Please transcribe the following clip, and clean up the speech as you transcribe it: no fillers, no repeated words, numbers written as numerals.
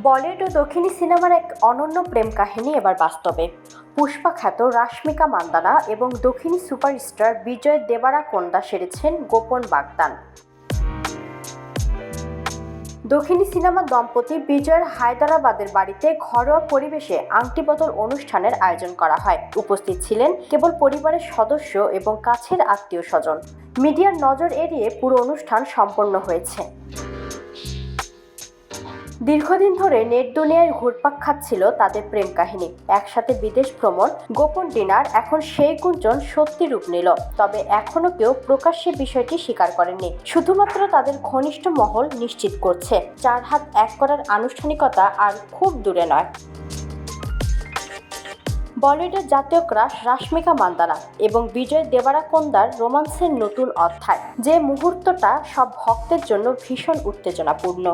বলিউড ও দক্ষিণী সিনেমার এক অনন্য প্রেম কাহিনী এবার বাস্তবে। পুষ্পা খ্যাত রাশমিকা মান্দানা এবং দক্ষিণী সুপারস্টার বিজয় দেবারাকোন্ডা সেরেছেন গোপন বাগদান। দক্ষিণী সিনেমার দম্পতি বিজয়ের হায়দরাবাদের বাড়িতে ঘরোয়া পরিবেশে আংটি বদল অনুষ্ঠানের আয়োজন করা হয়। উপস্থিত ছিলেন কেবল পরিবারের সদস্য এবং কাছের আত্মীয় স্বজন। মিডিয়ার নজর এড়িয়ে পুরো অনুষ্ঠান সম্পন্ন হয়েছে। দীর্ঘদিন ধরে নেট দুনিয়ায় ঘুরপাক খাচ্ছিল তাদের প্রেম কাহিনী। একসাথে বিদেশ ভ্রমণ, গোপন ডিনার, এখন সেই গুঞ্জন সত্যি রূপ নিল। তবে এখনো কেউ প্রকাশ্যে বিষয়টি স্বীকার করেনি। শুধুমাত্র তাদের ঘনিষ্ঠ মহল নিশ্চিত করছে, চার হাত এক করার আনুষ্ঠানিকতা আর খুব দূরে নয়। বলিউডের জাতীয় ক্রাশ রাশমিকা মান্দানা এবং বিজয় দেবারাকোন্দার রোমান্সের নতুন অধ্যায়। যে মুহূর্তটা সব ভক্তের জন্য ভীষণ উত্তেজনাপূর্ণ।